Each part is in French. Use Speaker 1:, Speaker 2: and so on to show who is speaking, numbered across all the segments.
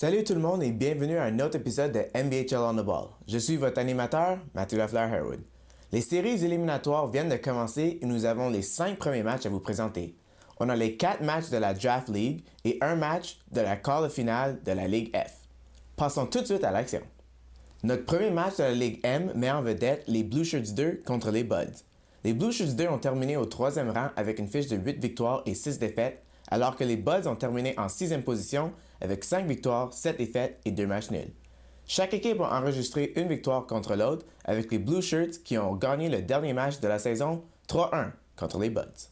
Speaker 1: Salut tout le monde et bienvenue à un autre épisode de NBHL on the Ball. Je suis votre animateur, Mathieu Lafleur-Herwood. Les séries éliminatoires viennent de commencer et nous avons les 5 premiers matchs à vous présenter. On a les 4 matchs de la Draft League et un match de la quart finale de la Ligue F. Passons tout de suite à l'action. Notre premier match de la Ligue M met en vedette les Blue Shirts 2 contre les Buds. Les Blue Shirts 2 ont terminé au 3e rang avec une fiche de 8 victoires et 6 défaites, alors que les Buds ont terminé en 6e position avec 5 victoires, 7 défaites et 2 matchs nuls. Chaque équipe a enregistré une victoire contre l'autre, avec les Blue Shirts qui ont gagné le dernier match de la saison 3-1 contre les Buds.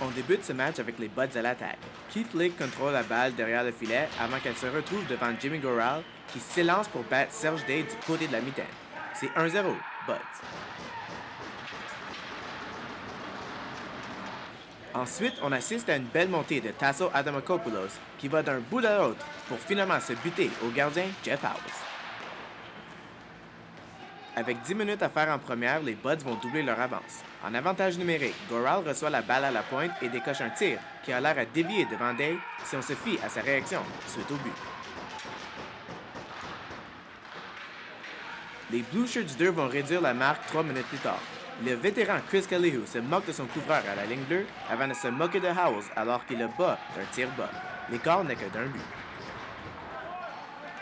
Speaker 1: On débute ce match avec les Buds à l'attaque. Keith League contrôle la balle derrière le filet avant qu'elle se retrouve devant Jimmy Goral qui s'élance pour battre Serge Day du côté de la mitaine. C'est 1-0, Buds. Ensuite, on assiste à une belle montée de Tasso Adamakopoulos qui va d'un bout à l'autre pour finalement se buter au gardien Jeff Howes. Avec 10 minutes à faire en première, les Buds vont doubler leur avance. En avantage numérique, Goral reçoit la balle à la pointe et décoche un tir qui a l'air à dévier devant Day si on se fie à sa réaction suite au but. Les Blue Shirts 2 vont réduire la marque 3 minutes plus tard. Le vétéran Chris Calihu se moque de son couvreur à la ligne bleue avant de se moquer de Howes alors qu'il le bat d'un tir bas. L'écart n'est que d'un but.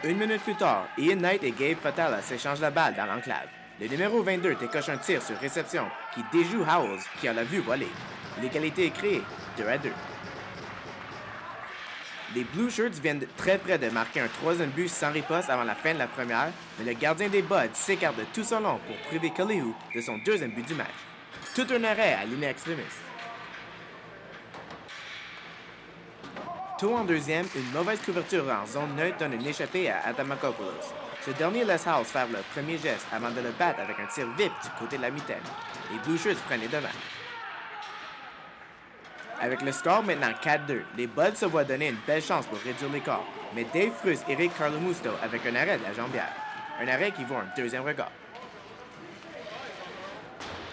Speaker 1: Une minute plus tard, Ian Knight et Gabe Fatala s'échangent la balle dans l'enclave. Le numéro 22 décoche un tir sur réception qui déjoue Howes qui a la vue volée. L'égalité est créée, 2-2. Les Blue Shirts viennent très près de marquer un 3e but sans riposte avant la fin de la première, mais le gardien des Buds s'écarte de tout son long pour priver Calihu de son 2e but du match. Tout un arrêt à l'in extremis. Tôt en deuxième, une mauvaise couverture en zone neutre donne une échappée à Adamakopoulos. Ce dernier laisse Howes faire le premier geste avant de le battre avec un tir vif du côté de la mitaine. Les Blue Shirts prennent les devants. Avec le score maintenant 4-2, les Buds se voient donner une belle chance pour réduire l'écart, mais Dave frustre Eric Carlomusto avec un arrêt de la jambière. Un arrêt qui vaut un 2e regard.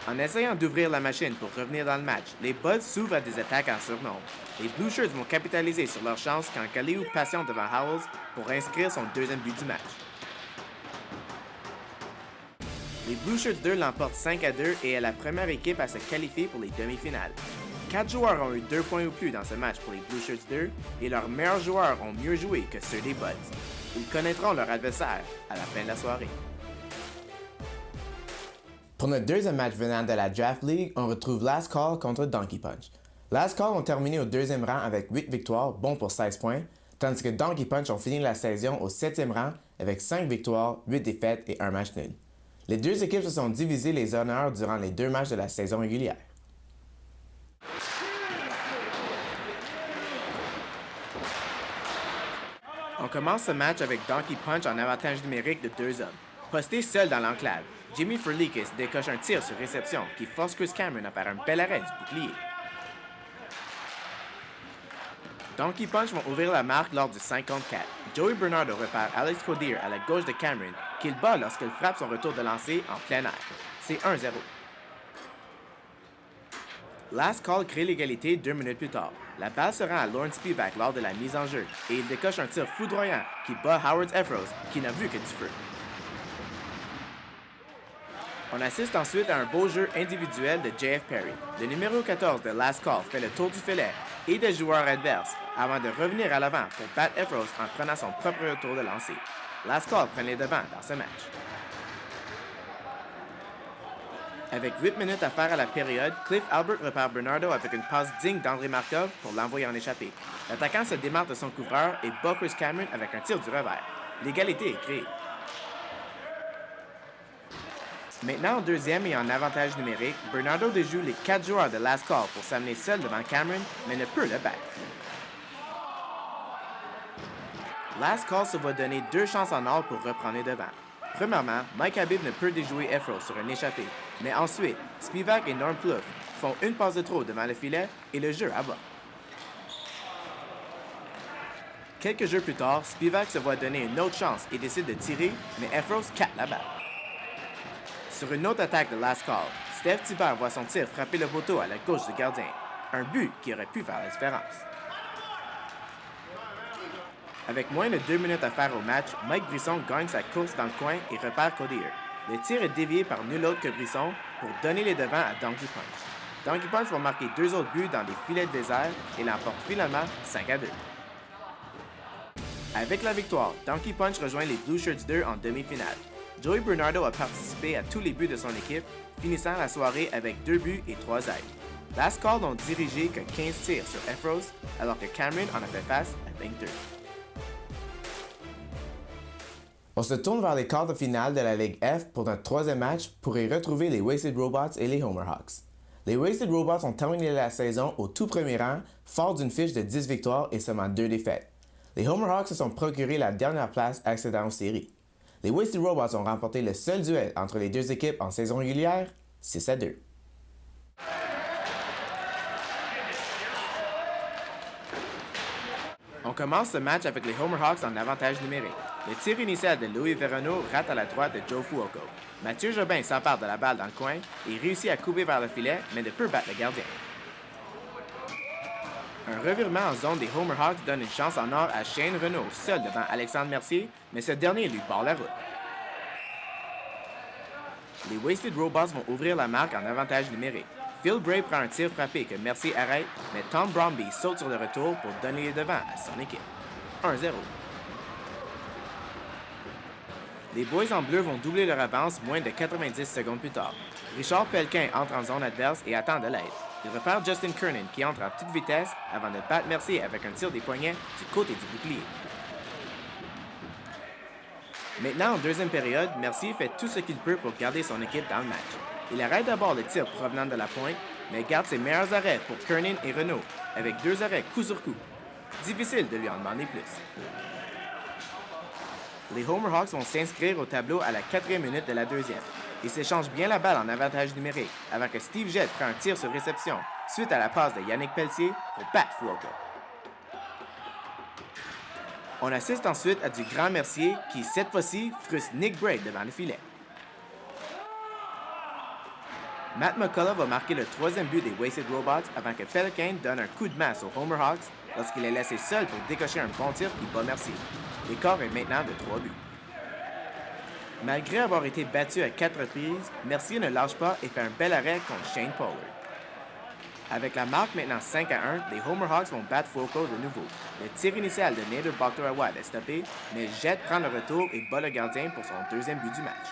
Speaker 1: En essayant d'ouvrir la machine pour revenir dans le match, les Buds s'ouvrent à des attaques en surnombre. Les Blue Shirts vont capitaliser sur leur chance quand Calihu patiente devant Howes pour inscrire son 2e but du match. Les Blue Shirts 2 l'emportent 5-2 et est la première équipe à se qualifier pour les demi-finales. 4 joueurs ont eu 2 points ou plus dans ce match pour les Blue Shirts 2 et leurs meilleurs joueurs ont mieux joué que ceux des Buds. Ils connaîtront leur adversaire à la fin de la soirée. Pour notre 2e match venant de la Draft League, on retrouve Last Call contre Donkey Punch. Last Call ont terminé au 2e rang avec 8 victoires, bon pour 16 points, tandis que Donkey Punch ont fini la saison au 7e rang avec 5 victoires, 8 défaites et 1 match nul. Les deux équipes se sont divisées les honneurs durant les 2 matchs de la saison régulière. On commence ce match avec Donkey Punch en avantage numérique de 2 hommes. Posté seul dans l'enclave, Jimmy Furlikis décoche un tir sur réception qui force Chris Cameron à faire un bel arrêt du bouclier. Donkey Punch vont ouvrir la marque lors du 5 contre 4. Joey Bernardo repère Alex Codier à la gauche de Cameron, qu'il bat lorsqu'il frappe son retour de lancer en plein air. C'est 1-0. Last Call crée l'égalité 2 minutes plus tard. La balle se rend à Lauren Spivak lors de la mise en jeu et il décoche un tir foudroyant qui bat Howard Efros qui n'a vu que du feu. On assiste ensuite à un beau jeu individuel de JF Perry. Le numéro 14 de Last Call fait le tour du filet et des joueurs adverses avant de revenir à l'avant pour battre Efros en prenant son propre retour de lancer. Last Call prend les devants dans ce match. Avec 8 minutes à faire à la période, Cliff Albert repère Bernardo avec une passe digne d'André Markov pour l'envoyer en échappée. L'attaquant se démarque de son couvreur et bat Chris Cameron avec un tir du revers. L'égalité est créée. Maintenant en 2e et en avantage numérique, Bernardo déjoue les 4 joueurs de Last Call pour s'amener seul devant Cameron, mais ne peut le battre. Last Call se va donner 2 chances en or pour reprendre les devants. Premièrement, Mike Habib ne peut déjouer Efros sur un échappé, mais ensuite, Spivak et Norm Plouffe font une passe de trop devant le filet et le jeu abat. Quelques jeux plus tard, Spivak se voit donner une autre chance et décide de tirer, mais Efros capte la balle. Sur une autre attaque de Last Call, Steph Tiber voit son tir frapper le poteau à la gauche du gardien. Un but qui aurait pu faire la différence. Avec moins de 2 minutes à faire au match, Mike Brisson gagne sa course dans le coin et repère Cody. Le tir est dévié par nul autre que Brisson pour donner les devants à Donkey Punch. Donkey Punch va marquer 2 autres buts dans des filets de désert et l'emporte finalement 5-2. Avec la victoire, Donkey Punch rejoint les Blue Shirts 2 en demi-finale. Joey Bernardo a participé à tous les buts de son équipe, finissant la soirée avec 2 buts et 3 aides. Last Call n'ont dirigé que 15 tirs sur Efros, alors que Cameron en a fait face à 22. On se tourne vers les quarts de finale de la Ligue F pour notre troisième match pour y retrouver les Wasted Robots et les Homer Hawks. Les Wasted Robots ont terminé la saison au tout premier rang, fort d'une fiche de 10 victoires et seulement 2 défaites. Les Homer Hawks se sont procuré la dernière place accédant aux séries. Les Wasted Robots ont remporté le seul duel entre les deux équipes en saison régulière, 6-2. On commence ce match avec les Homer Hawks en avantage numérique. Le tir initial de Louis Verano rate à la droite de Joe Fuoco. Mathieu Jobin s'empare de la balle dans le coin et réussit à couper vers le filet, mais ne peut battre le gardien. Un revirement en zone des Homer Hawks donne une chance en or à Shane Renaud, seul devant Alexandre Mercier, mais ce dernier lui barre la route. Les Wasted Robots vont ouvrir la marque en avantage numérique. Phil Bray prend un tir frappé que Mercier arrête, mais Tom Bromby saute sur le retour pour donner les devants à son équipe. 1-0. Les Boys en bleu vont doubler leur avance moins de 90 secondes plus tard. Richard Pellequin entre en zone adverse et attend de l'aide. Il repère Justin Kernan qui entre à toute vitesse avant de battre Mercier avec un tir des poignets du côté du bouclier. Maintenant, en deuxième période, Mercier fait tout ce qu'il peut pour garder son équipe dans le match. Il arrête d'abord le tir provenant de la pointe, mais garde ses meilleurs arrêts pour Kernan et Renaud, avec 2 arrêts coup sur coup. Difficile de lui en demander plus. Les Homer Hawks vont s'inscrire au tableau à la 4e minute de la deuxième. Ils s'échangent bien la balle en avantage numérique, avant que Steve Jett prend un tir sur réception, suite à la passe de Yannick Pelletier pour battre Fuoco. On assiste ensuite à du grand Mercier qui, cette fois-ci, frustre Nick Bray devant le filet. Matt McCullough va marquer le 3e but des Wasted Robots avant que Pellequin donne un coup de masse aux Homer Hawks lorsqu'il est laissé seul pour décocher un bon tir qui bat Mercier. L'écart est maintenant de 3 buts. Malgré avoir été battu à 4 reprises, Mercier ne lâche pas et fait un bel arrêt contre Shane Pollard. Avec la marque maintenant 5-1, les Homer Hawks vont battre Fuoco de nouveau. Le tir initial de Nader Bakhtarawad est stoppé, mais Jett prend le retour et bat le gardien pour son 2e but du match.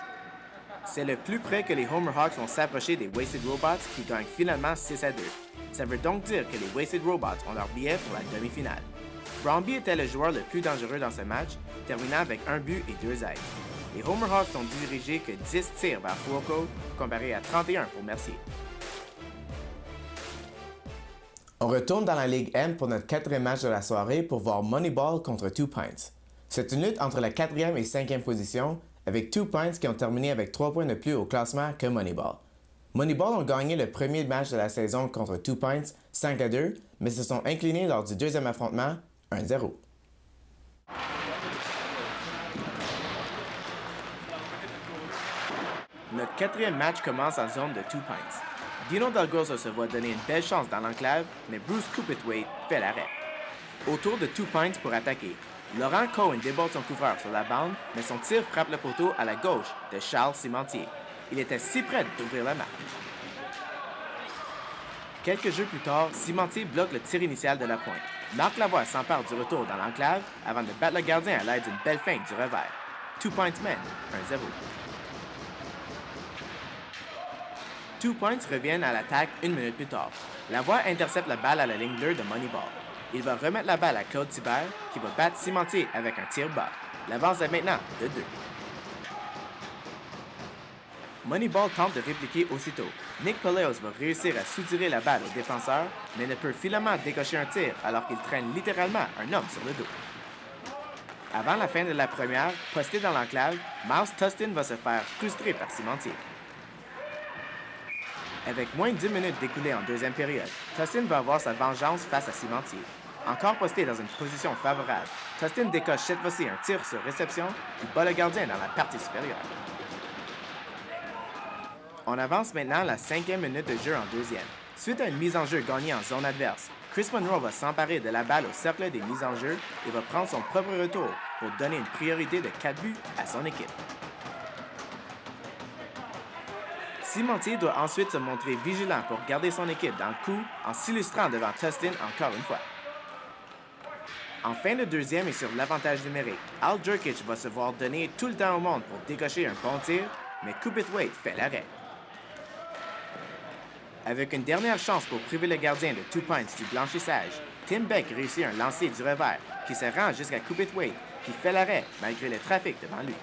Speaker 1: C'est le plus près que les Homer Hawks vont s'approcher des Wasted Robots qui gagnent finalement 6-2. Ça veut donc dire que les Wasted Robots ont leur billet pour la demi-finale. Bromby était le joueur le plus dangereux dans ce match, terminant avec 1 but et 2 aides. Les Homer Hawks n'ont dirigé que 10 tirs vers Fuoco, comparé à 31 pour Mercier. On retourne dans la Ligue M pour notre 4e match de la soirée pour voir Moneyball contre Two Pints. C'est une lutte entre la 4e et 5e position, avec Two Pints qui ont terminé avec 3 points de plus au classement que Moneyball. Moneyball ont gagné le premier match de la saison contre Two Pints 5-2, mais se sont inclinés lors du 2e affrontement 1-0. Notre 4e match commence en zone de Two Pints. Dino Delgrosso se voit donner une belle chance dans l'enclave, mais Bruce Coupithwaite fait l'arrêt. Autour de Two Pints pour attaquer. Laurent Cohen déborde son couvreur sur la bande, mais son tir frappe le poteau à la gauche de Charles Cimentier. Il était si près d'ouvrir la marque. Quelques jeux plus tard, Cimentier bloque le tir initial de la pointe. Marc Lavoie s'empare du retour dans l'enclave avant de battre le gardien à l'aide d'une belle feinte du revers. Two Pints mène 1-0. Two Pints reviennent à l'attaque 1 minute plus tard. Lavoie intercepte la balle à la ligne bleue de Moneyball. Il va remettre la balle à Claude Thibert, qui va battre Cimentier avec un tir bas. L'avance est maintenant de 2. Moneyball tente de répliquer aussitôt. Nick Peleos va réussir à soutirer la balle au défenseur, mais ne peut finalement décocher un tir alors qu'il traîne littéralement un homme sur le dos. Avant la fin de la première, posté dans l'enclave, Miles Tustin va se faire frustrer par Cimentier. Avec moins de 10 minutes découlées en deuxième période, Tustin va avoir sa vengeance face à Cimentier. Encore posté dans une position favorable, Tustin décoche cette fois-ci un tir sur réception qui bat le gardien dans la partie supérieure. On avance maintenant à la 5e minute de jeu en deuxième. Suite à une mise en jeu gagnée en zone adverse, Chris Monroe va s'emparer de la balle au cercle des mises en jeu et va prendre son propre retour pour donner une priorité de 4 buts à son équipe. Cimentier doit ensuite se montrer vigilant pour garder son équipe dans le coup en s'illustrant devant Tustin encore une fois. En fin de deuxième et sur l'avantage numérique, Al Jurkic va se voir donner tout le temps au monde pour décocher un bon tir, mais Cupith-Waite fait l'arrêt. Avec une dernière chance pour priver le gardien de 2 Pints du blanchissage, Tim Beck réussit un lancer du revers qui se rend jusqu'à Cupith-Waite qui fait l'arrêt malgré le trafic devant lui.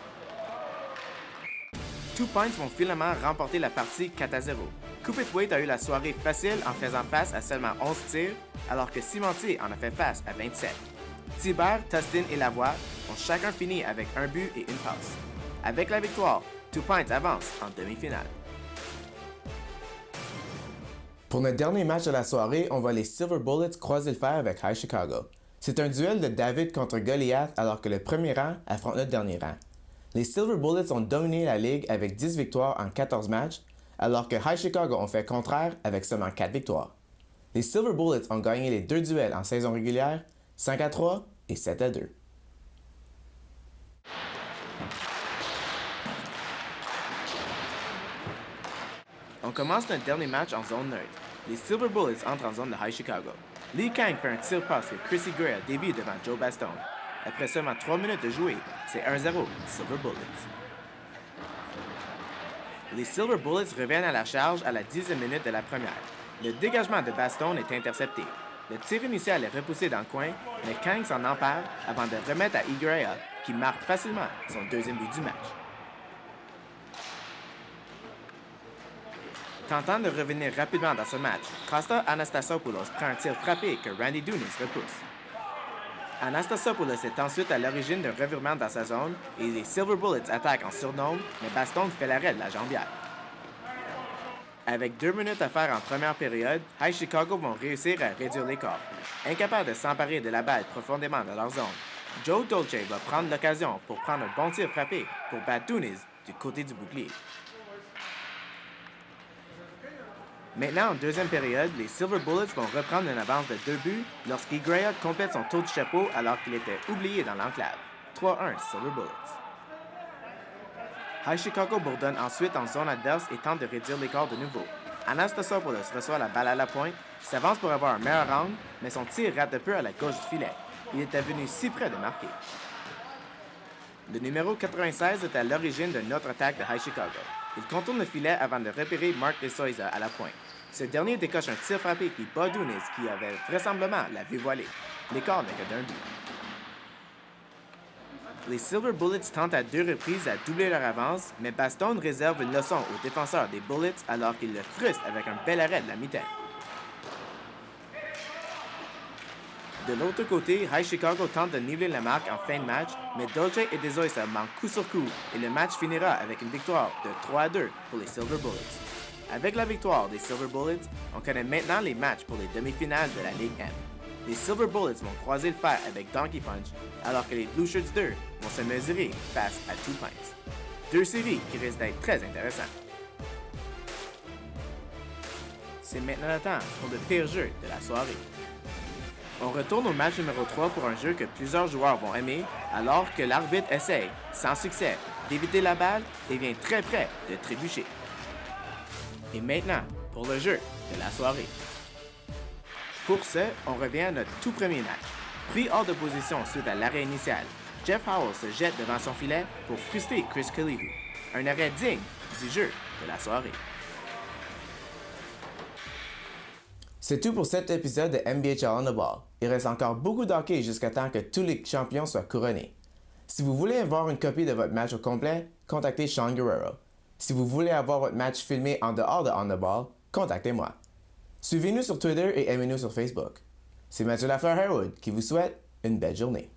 Speaker 1: 2 Pints vont finalement remporter la partie 4-0. Cupith-Waite a eu la soirée facile en faisant face à seulement 11 tirs, alors que Cimentier en a fait face à 27. Thibert, Tustin et Lavoie ont chacun fini avec un but et une passe. Avec la victoire, 2 Pints avance en demi-finale. Pour notre dernier match de la soirée, on voit les Silver Bullets croiser le fer avec High Chicago. C'est un duel de David contre Goliath alors que le premier rang affronte le dernier rang. Les Silver Bullets ont dominé la ligue avec 10 victoires en 14 matchs, alors que High Chicago ont fait le contraire avec seulement 4 victoires. Les Silver Bullets ont gagné les 2 duels en saison régulière, 5-3 et 7-2. On commence notre dernier match en zone neutre. Les Silver Bullets entrent en zone de High Chicago. Lee Kang fait un tir passe que Chrissy Gray a dévié devant Joe Bastone. Après seulement 3 minutes de jouer, c'est 1-0 Silver Bullets. Les Silver Bullets reviennent à la charge à la 10e minute de la première. Le dégagement de Bastone est intercepté. Le tir initial est repoussé dans le coin, mais Kang s'en empare avant de remettre à Igrea, qui marque facilement son deuxième but du match. Tentant de revenir rapidement dans ce match, Costa Anastasopoulos prend un tir frappé que Randy Dunis repousse. Anastasopoulos est ensuite à l'origine d'un revirement dans sa zone et les Silver Bullets attaquent en surnombre, mais Bastone fait l'arrêt de la jambière. Avec 2 minutes à faire en première période, High Chicago vont réussir à réduire l'écart. Incapables de s'emparer de la balle profondément dans leur zone, Joe Dolce va prendre l'occasion pour prendre un bon tir frappé pour battre Dunis du côté du bouclier. Maintenant, en deuxième période, les Silver Bullets vont reprendre une avance de 2 buts lorsqu'Igrea complète son tour de chapeau alors qu'il était oublié dans l'enclave. 3-1 Silver Bullets. High Chicago bourdonne ensuite en zone adverse et tente de réduire l'écart de nouveau. Anastasopoulos reçoit la balle à la pointe, s'avance pour avoir un meilleur round, mais son tir rate de peu à la gauche du filet. Il était venu si près de marquer. Le numéro 96 est à l'origine d'une autre attaque de High Chicago. Il contourne le filet avant de repérer Mark DeSouza à la pointe. Ce dernier décoche un tir frappé qui bat Dunis qui avait vraisemblablement la vue voilée. L'écart n'est que d'un but. Les Silver Bullets tentent à 2 reprises à doubler leur avance, mais Bastone réserve une leçon aux défenseurs des Bullets alors qu'il le frustre avec un bel arrêt de la mi-temps. De l'autre côté, High Chicago tente de niveler la marque en fin de match, mais Dolce et DeSouza manquent coup sur coup et le match finira avec une victoire de 3-2 pour les Silver Bullets. Avec la victoire des Silver Bullets, on connaît maintenant les matchs pour les demi-finales de la Ligue M. Les Silver Bullets vont croiser le fer avec Donkey Punch, alors que les Blue Shirts 2 vont se mesurer face à 2 Pints. 2 séries qui risquent d'être très intéressantes. C'est maintenant le temps pour le pire jeu de la soirée. On retourne au match numéro 3 pour un jeu que plusieurs joueurs vont aimer, alors que l'arbitre essaye, sans succès, d'éviter la balle et vient très près de trébucher. Et maintenant, pour le jeu de la soirée. Pour ce, on revient à notre tout premier match. Pris hors de position suite à l'arrêt initial, Jeff Howell se jette devant son filet pour frustrer Chris Kalihu. Un arrêt digne du jeu de la soirée. C'est tout pour cet épisode de NBHL on the Ball. Il reste encore beaucoup d'hockey jusqu'à temps que tous les champions soient couronnés. Si vous voulez avoir une copie de votre match au complet, contactez Sean Guerrero. Si vous voulez avoir votre match filmé en dehors de On the Ball, contactez-moi. Suivez-nous sur Twitter et aimez-nous sur Facebook. C'est Mathieu Lafleur-Harewood qui vous souhaite une belle journée.